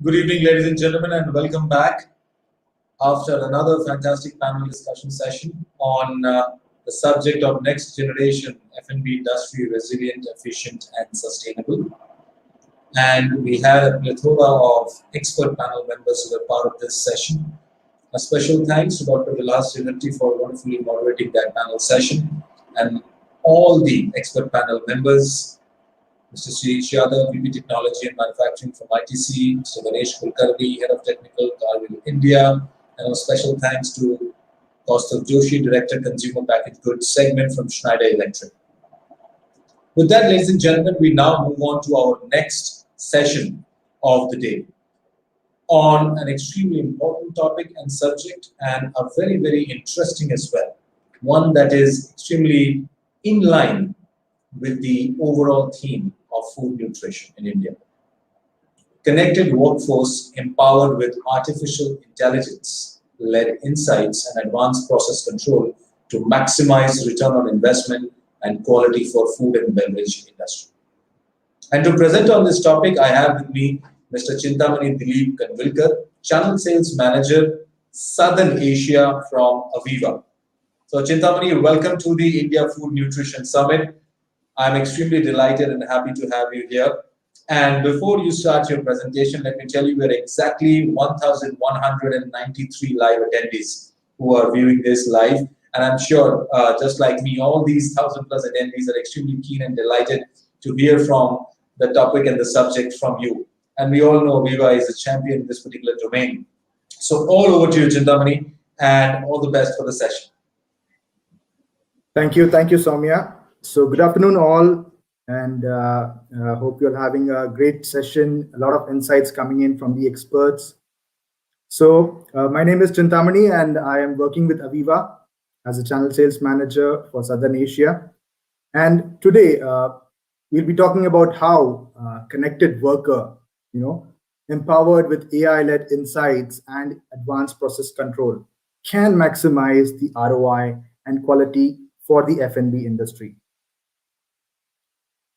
Good evening, ladies and gentlemen, and welcome back after another fantastic panel discussion session on the subject of next generation F&B industry, resilient, efficient, and sustainable. And we had a plethora of expert panel members who were part of this session. A special thanks to Dr. Vilas Trinity for wonderfully moderating that panel session, and all the expert panel members, Mr. Shirish Yadav, VP Technology and Manufacturing from ITC, Mr. Ganesh Kulkarni, Head of Technical, Cargill India, and a special thanks to Kaustav Joshi, Director, Consumer Packaged Goods Segment from Schneider Electric. With that, ladies and gentlemen, we now move on to our next session of the day on an extremely important topic and subject, and a very, very interesting as well. One that is extremely in line with the overall theme of food nutrition in India. Connected workforce empowered with artificial intelligence-led insights and advanced process control to maximize return on investment and quality for food and beverage industry. And to present on this topic, I have with me Mr. Chintamani Dilip Kanvilkar, Channel Sales Manager, Southern Asia from Aviva. So Chintamani, welcome to the India Food Nutrition Summit. I'm extremely delighted and happy to have you here. And before you start your presentation, let me tell you we're exactly 1,193 live attendees who are viewing this live. And I'm sure, just like me, all these 1,000+ attendees are extremely keen and delighted to hear from the topic and the subject from you. And we all know Aviva is a champion in this particular domain. So all over to you, Chintamani, and all the best for the session. Thank you, Soumya. So good afternoon all, and hope you're having a great session, a lot of insights coming in from the experts. So my name is Chintamani and I am working with Aviva as a channel sales manager for Southern Asia. And today we'll be talking about how connected worker, empowered with AI-led insights and advanced process control can maximize the ROI and quality for the F&B industry.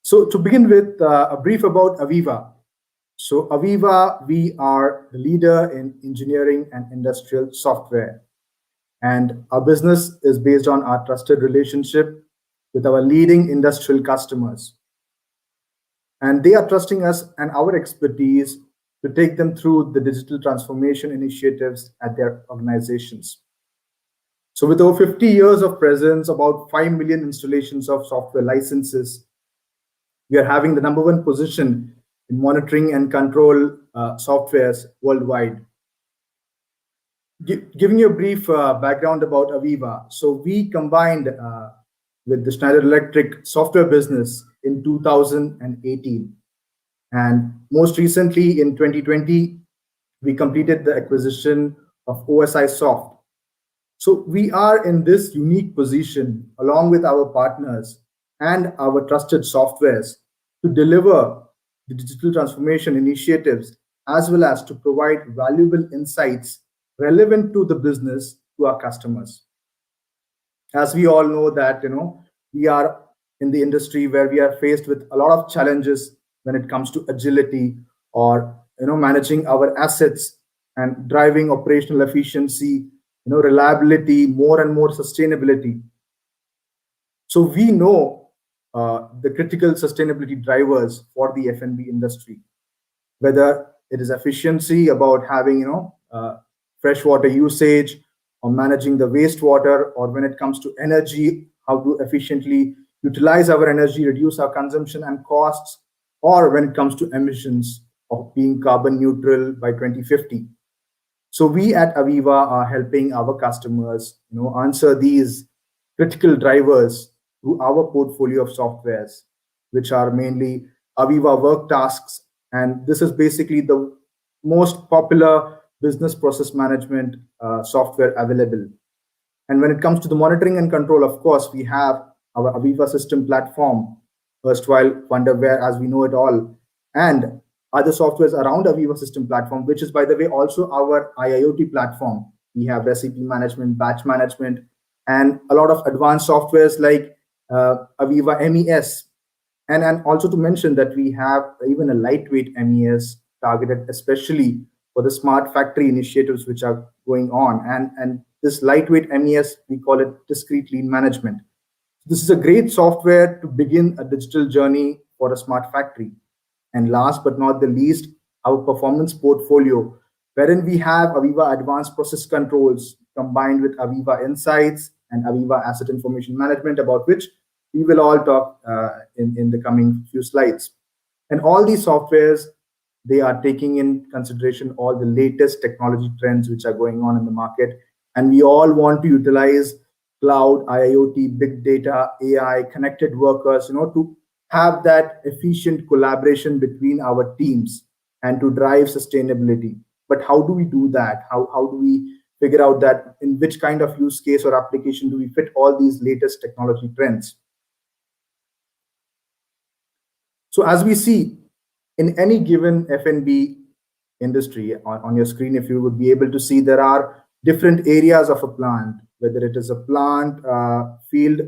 So to begin with, a brief about Aviva. So Aviva, we are the leader in engineering and industrial software. And our business is based on our trusted relationship with our leading industrial customers. And they are trusting us and our expertise to take them through the digital transformation initiatives at their organizations. So with over 50 years of presence, about 5 million installations of software licenses, we are having the #1 position in monitoring and control softwares worldwide. Giving you a brief background about Aviva. So we combined with the Schneider Electric software business in 2018. And most recently in 2020, we completed the acquisition of OSI Soft. So we are in this unique position along with our partners and our trusted softwares to deliver the digital transformation initiatives as well as to provide valuable insights relevant to the business to our customers. As we all know that, we are in the industry where we are faced with a lot of challenges when it comes to agility or, managing our assets and driving operational efficiency, reliability, more and more sustainability. So we know the critical sustainability drivers for the F&B industry, whether it is efficiency about having, fresh water usage or managing the wastewater, or when it comes to energy, how to efficiently utilize our energy, reduce our consumption and costs, or when it comes to emissions of being carbon neutral by 2050. So we at Aviva are helping our customers, answer these critical drivers through our portfolio of softwares, which are mainly Aviva Work Tasks. And this is basically the most popular business process management software available. And when it comes to the monitoring and control, of course, we have our Aviva System Platform, erstwhile Wonderware as we know it all, and other softwares around Aviva System Platform, which is, by the way, also our IIoT platform. We have recipe management, batch management, and a lot of advanced softwares like Aviva MES. And also to mention that we have even a lightweight MES targeted especially for the smart factory initiatives which are going on. And this lightweight MES, we call it discrete lean management. This is a great software to begin a digital journey for a smart factory. And last but not the least, our performance portfolio, wherein we have Aviva Advanced Process Controls combined with Aviva Insights and Aviva Asset Information Management, about which we will all talk in the coming few slides. And all these softwares, they are taking in consideration all the latest technology trends which are going on in the market. And we all want to utilize cloud, IoT, big data, AI, connected workers, to have that efficient collaboration between our teams and to drive sustainability. But how do we do that? How do we figure out that in which kind of use case or application do we fit all these latest technology trends? So as we see in any given F&B industry on your screen, if you would be able to see, there are different areas of a plant, whether it is a plant field,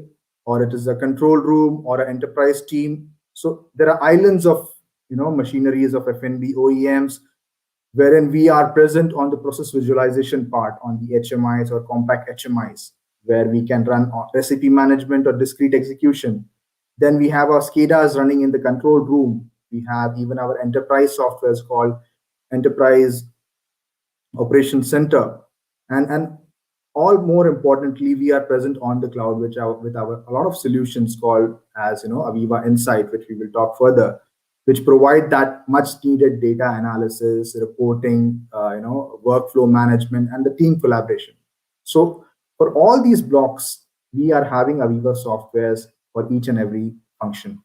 or it is a control room or an enterprise team. So there are islands of machineries of F&B OEMs, wherein we are present on the process visualization part on the HMIs or compact HMIs, where we can run recipe management or discrete execution. Then we have our SCADAs running in the control room. We have even our enterprise softwares called Enterprise Operations Center. And all more importantly, we are present on the cloud, with our a lot of solutions called as Aviva Insight, which we will talk further, which provide that much needed data analysis, reporting, workflow management, and the team collaboration. So for all these blocks, we are having Aviva softwares for each and every function.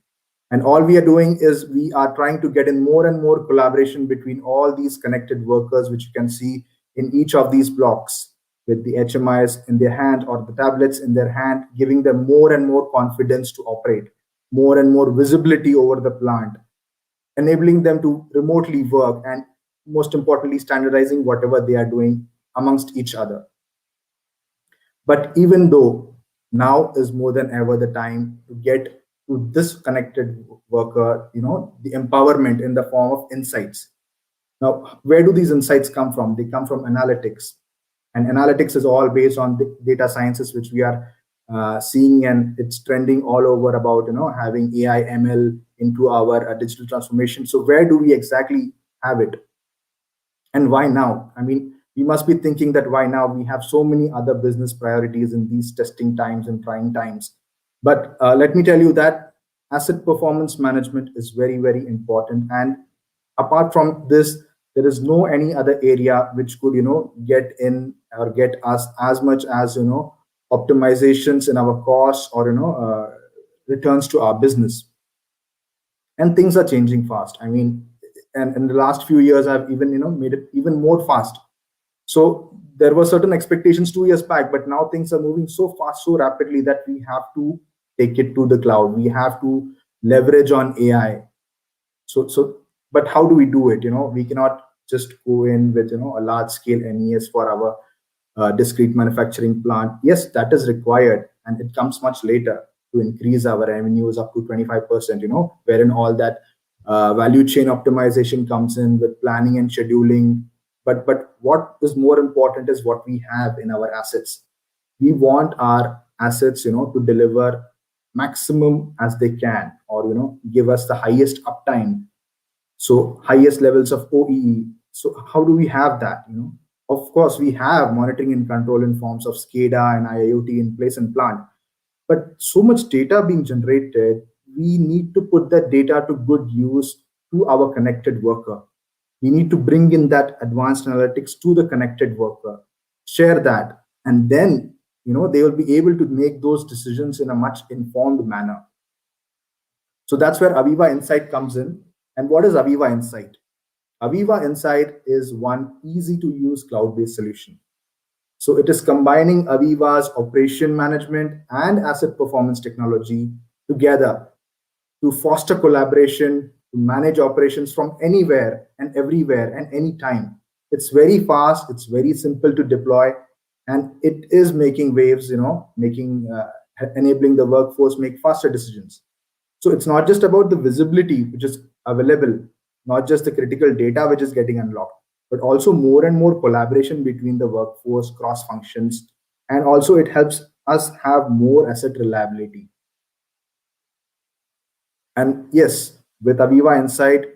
And all we are doing is we are trying to get in more and more collaboration between all these connected workers, which you can see in each of these blocks, with the HMIs in their hand or the tablets in their hand, giving them more and more confidence to operate, more and more visibility over the plant, enabling them to remotely work, and most importantly, standardizing whatever they are doing amongst each other. But even though now is more than ever the time to get to this connected worker, the empowerment in the form of insights. Now, where do these insights come from? They come from analytics. And analytics is all based on the data sciences, which we are seeing, and it's trending all over about having AI ML into our digital transformation. So where do we exactly have it, and why now? I mean, we must be thinking that why now? We have so many other business priorities in these testing times and trying times. But let me tell you that asset performance management is very, very important. And apart from this, there is no any other area which could get in or get us as much as optimizations in our costs or returns to our business. And things are changing fast. I mean, and in the last few years, I've even made it even more fast. So there were certain expectations 2 years back, but now things are moving so fast, so rapidly, that we have to take it to the cloud. We have to leverage on AI. But how do we do it? We cannot just go in with a large scale MES for our discrete manufacturing plant. Yes, that is required, and it comes much later to increase our revenues up to 25%. Wherein all that value chain optimization comes in with planning and scheduling. But what is more important is what we have in our assets. We want our assets, to deliver maximum as they can, or give us the highest uptime. So highest levels of OEE. So how do we have that? Of course, we have monitoring and control in forms of SCADA and IoT in place and plant. But so much data being generated, we need to put that data to good use to our connected worker. We need to bring in that advanced analytics to the connected worker, share that, and then they will be able to make those decisions in a much informed manner. So that's where Aviva Insight comes in. And what is Aviva Insight? Aviva Insight is one easy to use cloud-based solution. So it is combining Aviva's operation management and asset performance technology together to foster collaboration, to manage operations from anywhere and everywhere and anytime. It's very fast, it's very simple to deploy, and it is making waves, enabling the workforce make faster decisions. So it's not just about the visibility which is available, not just the critical data which is getting unlocked, but also more and more collaboration between the workforce, cross functions, and also it helps us have more asset reliability. And yes, with Aviva Insight,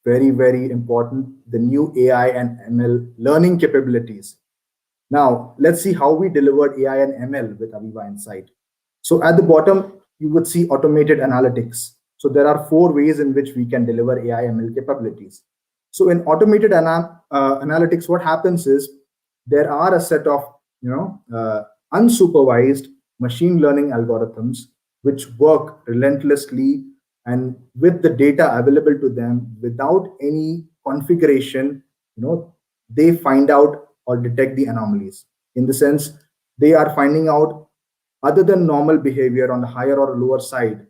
very, very important, the new AI and ML learning capabilities. Now, let's see how we delivered AI and ML with Aviva Insight. So at the bottom, you would see automated analytics. So there are 4 ways in which we can deliver AI ML capabilities. So in automated analytics, what happens is there are a set of unsupervised machine learning algorithms which work relentlessly and with the data available to them without any configuration. They find out or detect the anomalies, in the sense they are finding out other than normal behavior on the higher or lower side,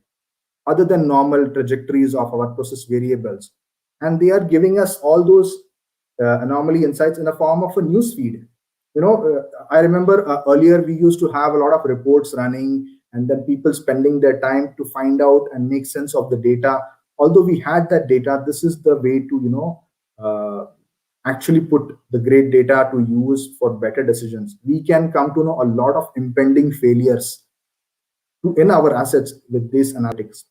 other than normal trajectories of our process variables, and they are giving us all those anomaly insights in a form of a news feed. I remember earlier we used to have a lot of reports running, and then people spending their time to find out and make sense of the data. Although we had that data, this is the way to actually put the great data to use for better decisions. We can come to know a lot of impending failures in our assets with these analytics.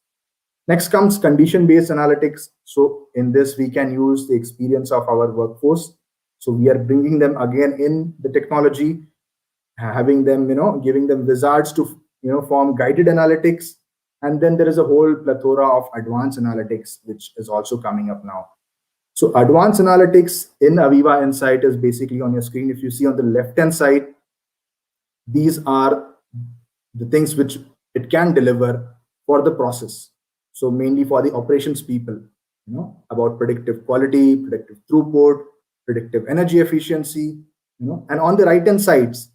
Next comes condition-based analytics. So in this, we can use the experience of our workforce. So we are bringing them again in the technology, having them, giving them wizards to, form guided analytics. And then there is a whole plethora of advanced analytics, which is also coming up now. So advanced analytics in Aviva Insight is basically on your screen. If you see on the left-hand side, these are the things which it can deliver for the process. So mainly for the operations people, about predictive quality, predictive throughput, predictive energy efficiency, and on the right-hand sides,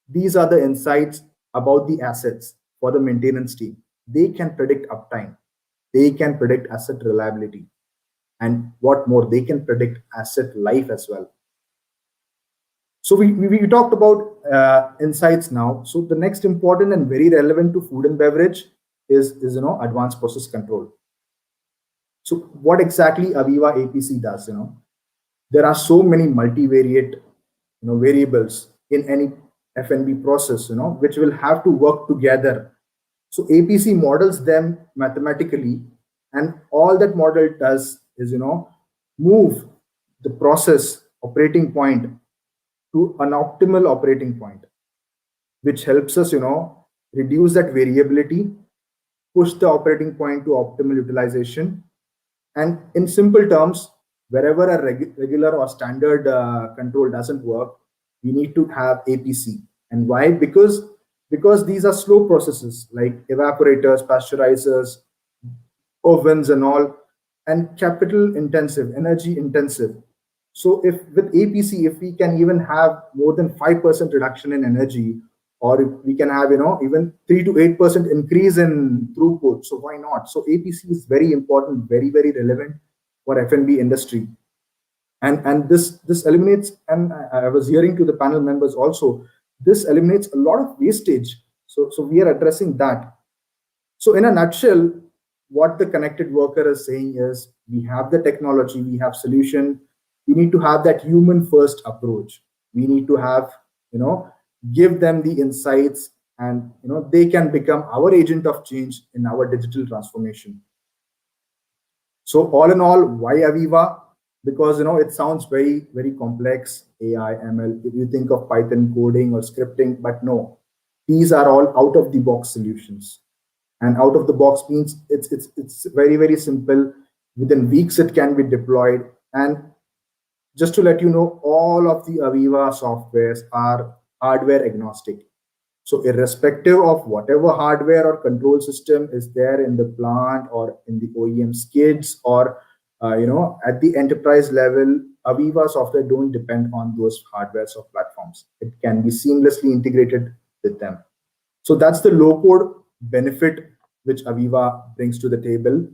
these are the insights about the assets for the maintenance team. They can predict uptime. They can predict asset reliability. And what more, they can predict asset life as well. So we talked about insights now. So the next important and very relevant to food and beverage is advanced process control. So what exactly Aviva APC does? There are so many multivariate variables in any F&B process, which will have to work together. So APC models them mathematically, and all that model does is move the process operating point to an optimal operating point, which helps us reduce that variability, push the operating point to optimal utilization. And in simple terms, wherever a regular or standard control doesn't work, we need to have APC. And why? Because these are slow processes like evaporators, pasteurizers, ovens and all, and capital intensive, energy intensive. So if with APC, if we can even have more than 5% reduction in energy, or if we can have even 3 to 8% increase in throughput, so why not? So APC is very important, very, very relevant for F&B industry. And this eliminates, and I was hearing to the panel members also, this eliminates a lot of wastage. So we are addressing that. So in a nutshell, what the connected worker is saying is, we have the technology, we have solution. We need to have that human first approach. We need to have, give them the insights, and they can become our agent of change in our digital transformation. So all in all, why Aviva? Because it sounds very, very complex, AI, ML. If you think of Python coding or scripting, but no, these are all out of the box solutions. And out of the box means it's very, very simple. Within weeks, it can be deployed. And just to let you know, all of the Aviva softwares are hardware agnostic. So irrespective of whatever hardware or control system is there in the plant or in the OEM skids or at the enterprise level, Aviva software don't depend on those hardwares or platforms. It can be seamlessly integrated with them. So that's the low code benefit which Aviva brings to the table.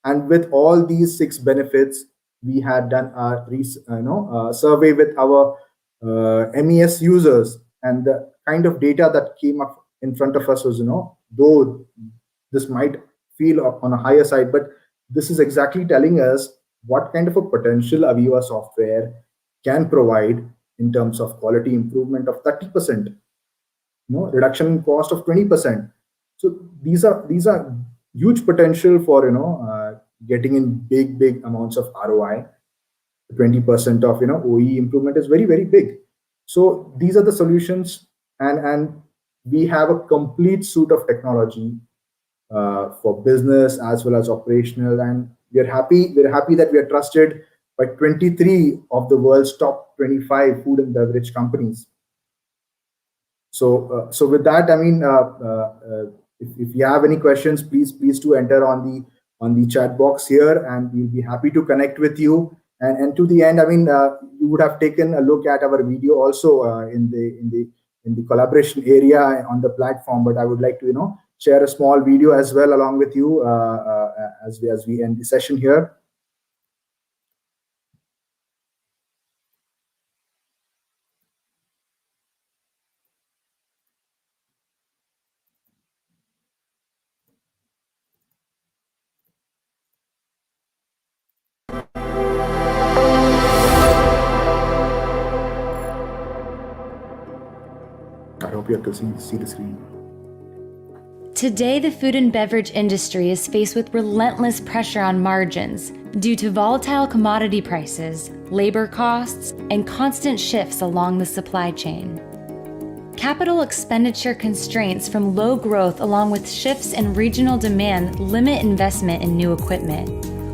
And with all these 6 benefits, we had done a survey with our MES users, and the kind of data that came up in front of us was, though this might feel on a higher side, but this is exactly telling us what kind of a potential Aviva software can provide in terms of quality improvement of 30%, reduction in cost of 20%. So these are huge potential for getting in big amounts of ROI. 20% of OE improvement is very, very big. So these are the solutions, and we have a complete suite of technology for business as well as operational, and we're happy that we are trusted by 23 of the world's top 25 food and beverage companies. So with that, I mean, if you have any questions, please do enter on the chat box here, and we'll be happy to connect with you. And to the end, I mean, you would have taken a look at our video also in the collaboration area on the platform. But I would like to share a small video as well along with you as we end the session here. I hope you have to see the screen. Today, the food and beverage industry is faced with relentless pressure on margins due to volatile commodity prices, labor costs, and constant shifts along the supply chain. Capital expenditure constraints from low growth along with shifts in regional demand limit investment in new equipment.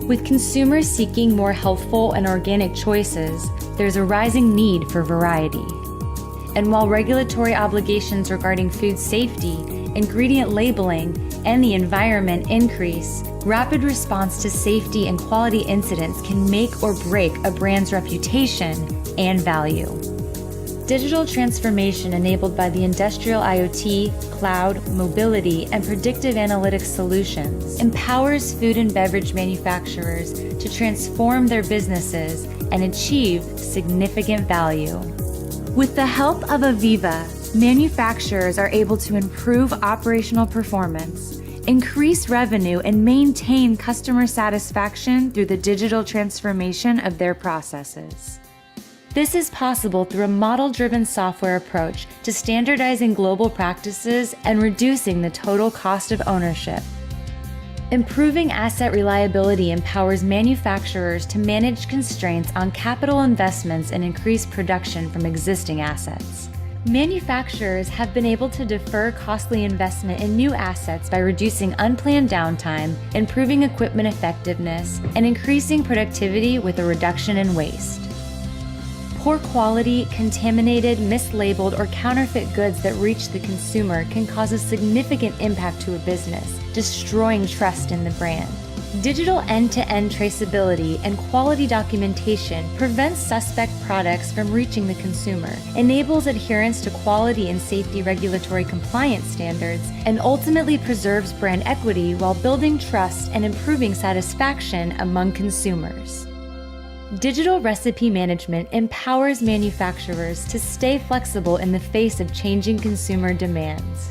With consumers seeking more healthful and organic choices, there's a rising need for variety. And while regulatory obligations regarding food safety, ingredient labeling, and the environment increase, rapid response to safety and quality incidents can make or break a brand's reputation and value. Digital transformation enabled by the industrial IoT, cloud, mobility, and predictive analytics solutions empowers food and beverage manufacturers to transform their businesses and achieve significant value. With the help of Aviva, manufacturers are able to improve operational performance, increase revenue, and maintain customer satisfaction through the digital transformation of their processes. This is possible through a model-driven software approach to standardizing global practices and reducing the total cost of ownership. Improving asset reliability empowers manufacturers to manage constraints on capital investments and increase production from existing assets. Manufacturers have been able to defer costly investment in new assets by reducing unplanned downtime, improving equipment effectiveness, and increasing productivity with a reduction in waste. Poor quality, contaminated, mislabeled, or counterfeit goods that reach the consumer can cause a significant impact to a business, destroying trust in the brand. Digital end-to-end traceability and quality documentation prevents suspect products from reaching the consumer, enables adherence to quality and safety regulatory compliance standards, and ultimately preserves brand equity while building trust and improving satisfaction among consumers. Digital recipe management empowers manufacturers to stay flexible in the face of changing consumer demands.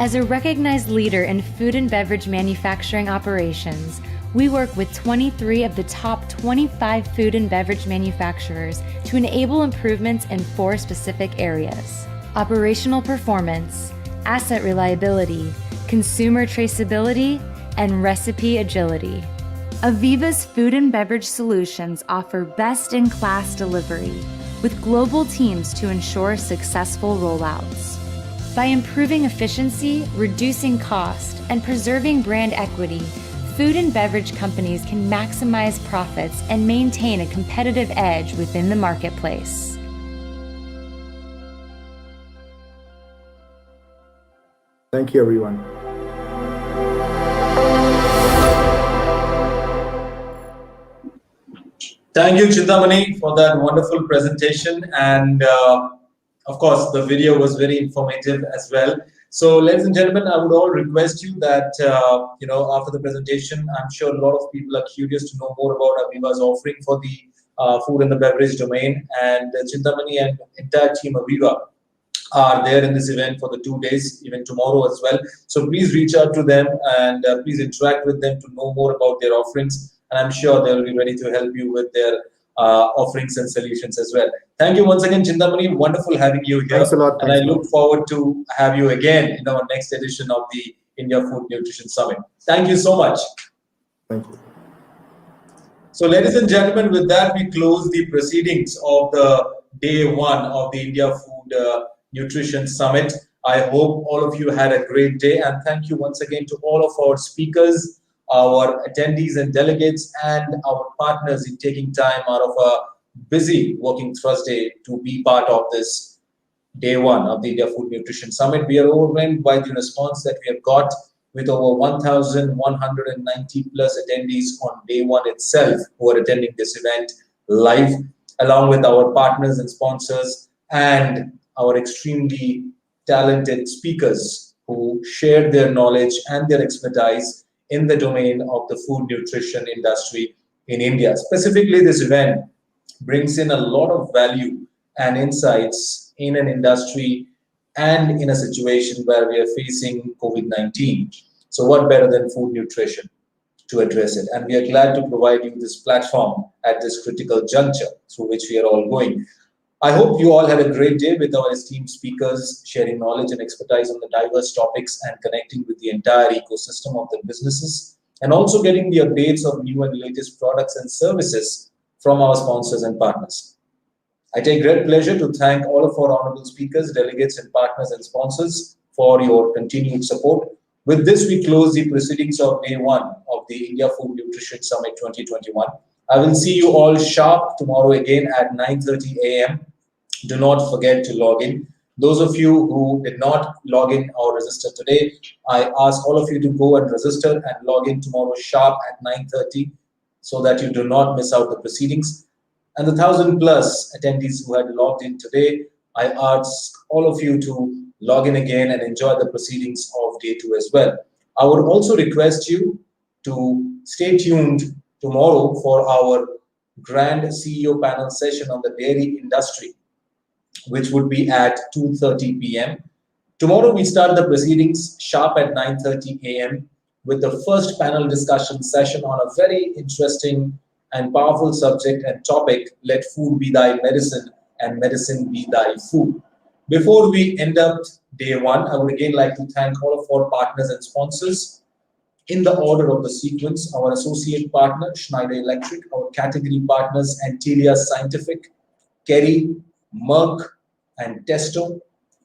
As a recognized leader in food and beverage manufacturing operations, we work with 23 of the top 25 food and beverage manufacturers to enable improvements in 4 specific areas: operational performance, asset reliability, consumer traceability, and recipe agility. Aviva's food and beverage solutions offer best-in-class delivery, with global teams to ensure successful rollouts. By improving efficiency, reducing cost, and preserving brand equity, food and beverage companies can maximize profits and maintain a competitive edge within the marketplace. Thank you, everyone. Thank you, Chintamani, for that wonderful presentation. And of course, the video was very informative as well. So, ladies and gentlemen, I would all request you that, after the presentation, I'm sure a lot of people are curious to know more about Aviva's offering for the food and the beverage domain. And Chintamani and entire team Aviva are there in this event for the 2 days, even tomorrow as well. So please reach out to them and please interact with them to know more about their offerings. and I'm sure they'll be ready to help you with their offerings and solutions as well. Thank you once again, Chintamani. Wonderful having you here. Thanks a lot. And I look forward to have you again in our next edition of the India Food Nutrition Summit. Thank you so much. Thank you. So, ladies and gentlemen, with that, we close the proceedings of the day one of the India Food Nutrition Summit. I hope all of you had a great day, and thank you once again to all of our speakers, our attendees and delegates, and our partners in taking time out of a busy working Thursday to be part of this day one of the India Food Nutrition Summit. We are overwhelmed by the response that we have got, with over 1,190 plus attendees on day one itself who are attending this event live, along with our partners and sponsors and our extremely talented speakers who shared their knowledge and their expertise in the domain of the food nutrition industry in India. Specifically, this event brings in a lot of value and insights in an industry and in a situation where we are facing COVID-19. So what better than food nutrition to address it? And we are glad to provide you this platform at this critical juncture through which we are all going. I hope you all had a great day with our esteemed speakers, sharing knowledge and expertise on the diverse topics and connecting with the entire ecosystem of the businesses, and also getting the updates of new and latest products and services from our sponsors and partners. I take great pleasure to thank all of our honorable speakers, delegates, and partners and sponsors for your continued support. With this, we close the proceedings of day one of the India Food Nutrition Summit 2021. I will see you all sharp tomorrow again at 9:30 a.m. Do not forget to log in. Those of you who did not log in or register today, I ask all of you to go and register and log in tomorrow sharp at 9:30 so that you do not miss out the proceedings. And the 1,000 plus attendees who had logged in today, I ask all of you to log in again and enjoy the proceedings of day two as well. I would also request you to stay tuned tomorrow for our grand CEO panel session on the dairy industry, which would be at 2:30 p.m. Tomorrow we start the proceedings sharp at 9:30 a.m. with the first panel discussion session on a very interesting and powerful subject and topic, let food be thy medicine and medicine be thy food. Before we end up day one, I would again like to thank all of our partners and sponsors. In the order of the sequence, our associate partner, Schneider Electric, our category partners, Antilia Scientific, Kerry, Merck, and Testo,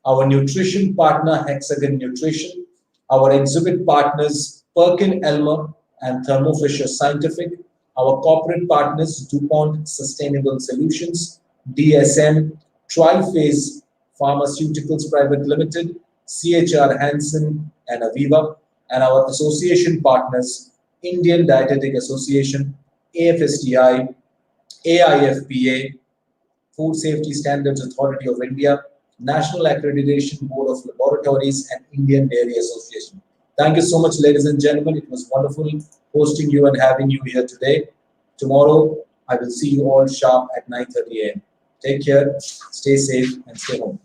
our nutrition partner, Hexagon Nutrition, our exhibit partners, Perkin Elmer and Thermo Fisher Scientific, our corporate partners, DuPont Sustainable Solutions, DSM, Triphase Pharmaceuticals Private Limited, CHR Hansen and Aviva, and our association partners, Indian Dietetic Association, AFSTI, AIFPA, Food Safety Standards Authority of India, National Accreditation Board of Laboratories, and Indian Dairy Association. Thank you so much, ladies and gentlemen. It was wonderful hosting you and having you here today. Tomorrow, I will see you all sharp at 9:30 a.m. Take care, stay safe, and stay home.